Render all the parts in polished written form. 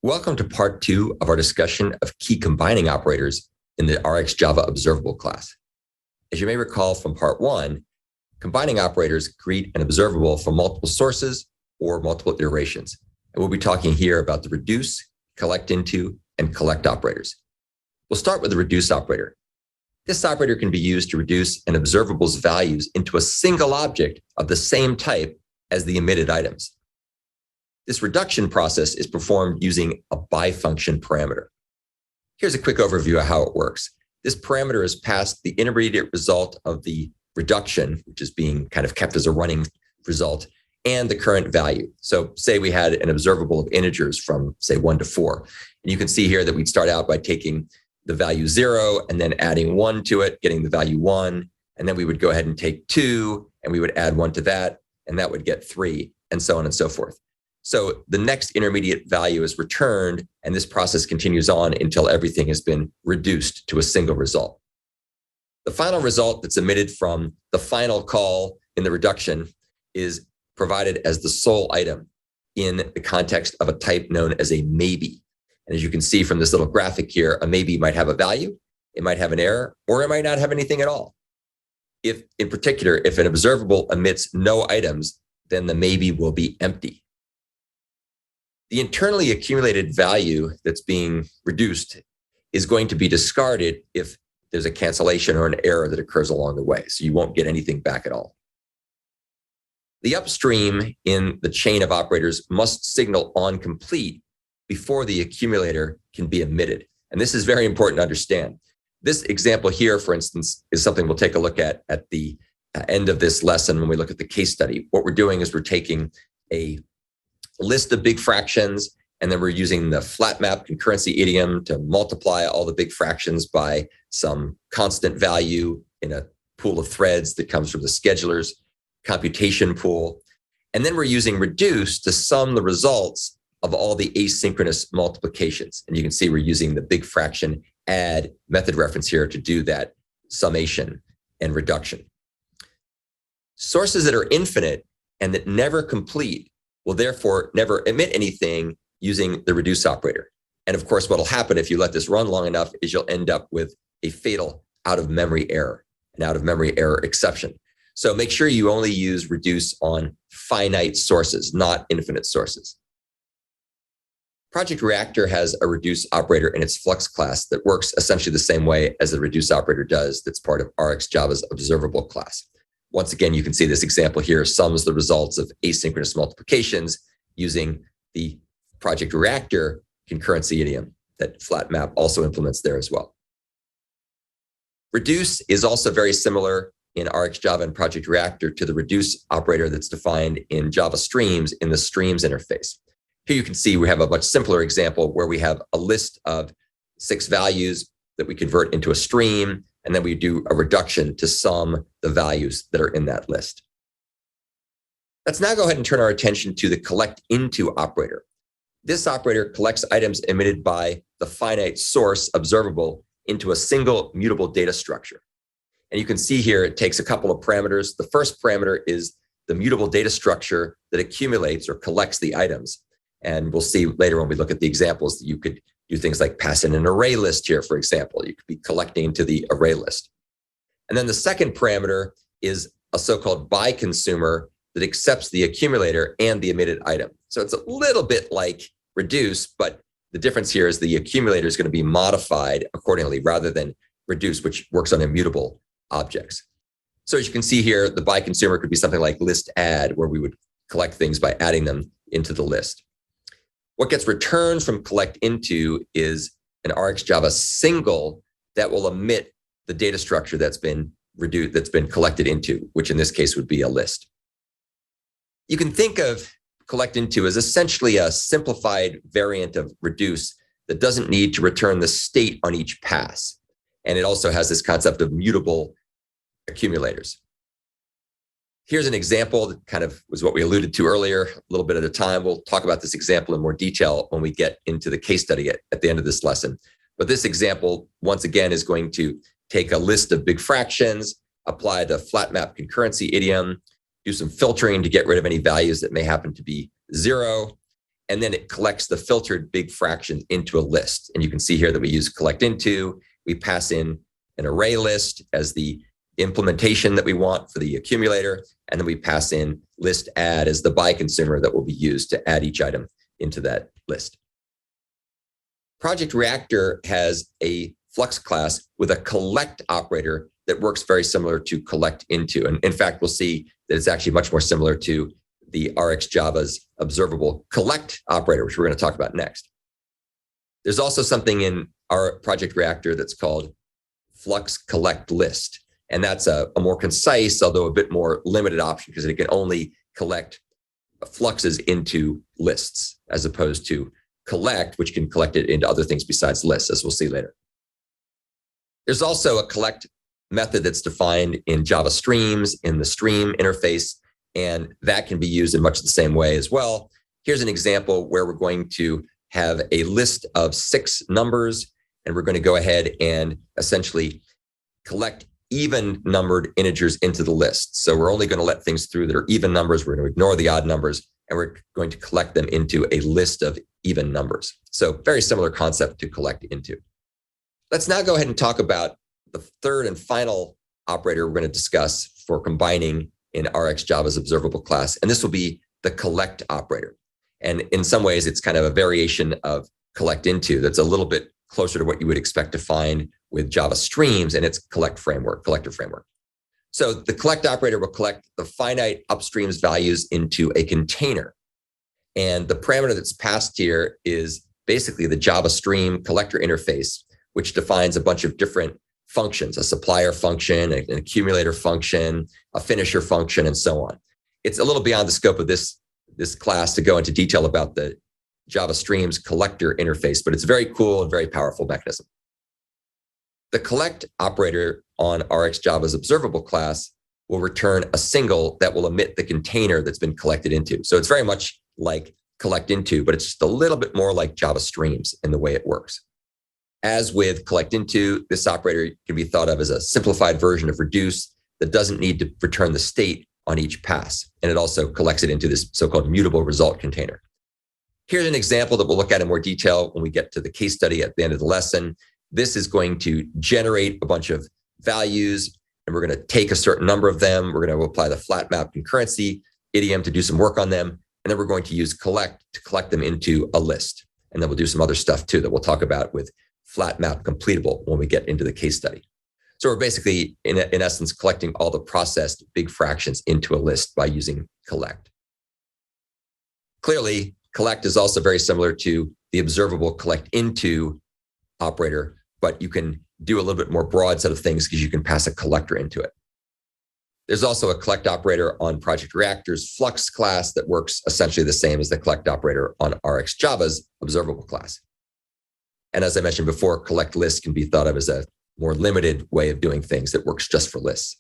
Welcome to part 2 of our discussion of key combining operators in the RxJava Observable class. As you may recall from part 1, combining operators greet an observable from multiple sources or multiple iterations. And we'll be talking here about the reduce, collectInto, and collect operators. We'll start with the reduce operator. This operator can be used to reduce an observable's values into a single object of the same type as the emitted items. This reduction process is performed using a by-function parameter. Here's a quick overview of how it works. This parameter is passed the intermediate result of the reduction, which is being kind of kept as a running result, and the current value. So say we had an observable of integers from, say, 1 to 4. And you can see here that we'd start out by taking the value 0 and then adding 1 to it, getting the value 1. And then we would go ahead and take 2, and we would add 1 to that, and that would get 3, and so on and so forth. So the next intermediate value is returned, and this process continues on until everything has been reduced to a single result. The final result that's emitted from the final call in the reduction is provided as the sole item in the context of a type known as a maybe. And as you can see from this little graphic here, a maybe might have a value, it might have an error, or it might not have anything at all. If, in particular, if an observable emits no items, then the maybe will be empty. The internally accumulated value that's being reduced is going to be discarded if there's a cancellation or an error that occurs along the way, so you won't get anything back at all. The upstream in the chain of operators must signal on complete before the accumulator can be emitted. And this is very important to understand. This example here, for instance, is something we'll take a look at the end of this lesson when we look at the case study. What we're doing is we're taking a list of big fractions, and then we're using the flat map concurrency idiom to multiply all the big fractions by some constant value in a pool of threads that comes from the scheduler's computation pool. And then we're using reduce to sum the results of all the asynchronous multiplications. And you can see we're using the big fraction add method reference here to do that summation and reduction. Sources that are infinite and that never complete will therefore never emit anything using the reduce operator. And of course, what'll happen if you let this run long enough is you'll end up with a fatal out-of-memory error, an out-of-memory error exception. So make sure you only use reduce on finite sources, not infinite sources. Project Reactor has a reduce operator in its Flux class that works essentially the same way as the reduce operator does that's part of RxJava's Observable class. Once again, you can see this example here sums the results of asynchronous multiplications using the Project Reactor concurrency idiom that FlatMap also implements there as well. Reduce is also very similar in RxJava and Project Reactor to the reduce operator that's defined in Java Streams in the Streams interface. Here you can see we have a much simpler example where we have a list of 6 values that we convert into a stream, and then we do a reduction to sum the values that are in that list. Let's now go ahead and turn our attention to the collectInto operator. This operator collects items emitted by the finite source observable into a single mutable data structure. And you can see here it takes a couple of parameters. The first parameter is the mutable data structure that accumulates or collects the items. And we'll see later when we look at the examples that you could do things like pass in an array list here, for example. You could be collecting to the array list. And then the second parameter is a so-called by consumer that accepts the accumulator and the emitted item. So it's a little bit like reduce, but the difference here is the accumulator is going to be modified accordingly rather than reduce, which works on immutable objects. So as you can see here, the by consumer could be something like list add, where we would collect things by adding them into the list. What gets returned from collectInto is an RxJava single that will emit the data structure that's been reduced, that's been collected into, which in this case would be a list. You can think of collectInto as essentially a simplified variant of reduce that doesn't need to return the state on each pass. And it also has this concept of mutable accumulators. Here's an example that kind of was what we alluded to earlier, a little bit at a time. We'll talk about this example in more detail when we get into the case study at the end of this lesson. But this example, once again, is going to take a list of big fractions, apply the flat map concurrency idiom, do some filtering to get rid of any values that may happen to be 0, and then it collects the filtered big fractions into a list. And you can see here that we use collectInto. We pass in an array list as the implementation that we want for the accumulator, and then we pass in list add as the by consumer that will be used to add each item into that list. Project Reactor has a Flux class with a collect operator that works very similar to collectInto. And in fact, we'll see that it's actually much more similar to the RxJava's observable collect operator, which we're going to talk about next. There's also something in our Project Reactor that's called Flux collect list. And that's a more concise, although a bit more limited option because it can only collect fluxes into lists as opposed to collect, which can collect it into other things besides lists, as we'll see later. There's also a collect method that's defined in Java streams in the stream interface, and that can be used in much the same way as well. Here's an example where we're going to have a list of 6 numbers, and we're going to go ahead and essentially collect even numbered integers into the list. So we're only going to let things through that are even numbers. We're going to ignore the odd numbers, and we're going to collect them into a list of even numbers. So very similar concept to collectInto. Let's now go ahead and talk about the third and final operator we're going to discuss for combining in RxJava's observable class, and this will be the collect operator. And in some ways, it's kind of a variation of collectInto that's a little bit closer to what you would expect to find with Java streams and its collector framework. So the collect operator will collect the finite upstreams values into a container. And the parameter that's passed here is basically the Java stream collector interface, which defines a bunch of different functions, a supplier function, an accumulator function, a finisher function, and so on. It's a little beyond the scope of this class to go into detail about the Java streams collector interface, but it's a very cool and very powerful mechanism. The collect operator on RxJava's observable class will return a single that will emit the container that's been collected into. So it's very much like collectInto, but it's just a little bit more like Java streams in the way it works. As with collectInto, this operator can be thought of as a simplified version of reduce that doesn't need to return the state on each pass. And it also collects it into this so-called mutable result container. Here's an example that we'll look at in more detail when we get to the case study at the end of the lesson. This is going to generate a bunch of values, and we're going to take a certain number of them. We're going to apply the flat map concurrency idiom to do some work on them. And then we're going to use collect to collect them into a list. And then we'll do some other stuff too that we'll talk about with flat map completable when we get into the case study. So we're basically, in essence, collecting all the processed big fractions into a list by using collect. Clearly, collect is also very similar to the observable collectInto operator, but you can do a little bit more broad set of things because you can pass a collector into it. There's also a collect operator on Project Reactor's Flux class that works essentially the same as the collect operator on RxJava's observable class. And as I mentioned before, collect list can be thought of as a more limited way of doing things that works just for lists.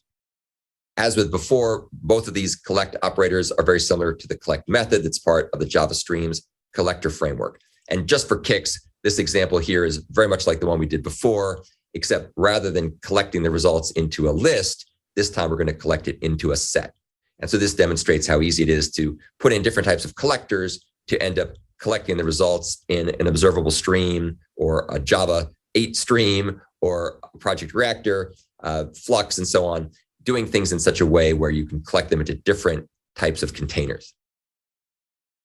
As with before, both of these collect operators are very similar to the collect method that's part of the Java streams collector framework. And just for kicks, this example here is very much like the one we did before, except rather than collecting the results into a list, this time we're going to collect it into a set. And so this demonstrates how easy it is to put in different types of collectors to end up collecting the results in an observable stream or a Java 8 stream or Project Reactor, Flux, and so on, doing things in such a way where you can collect them into different types of containers.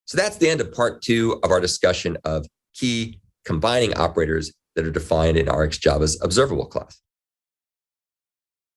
So that's the end of part 2 of our discussion of key combining operators that are defined in RxJava's observable class.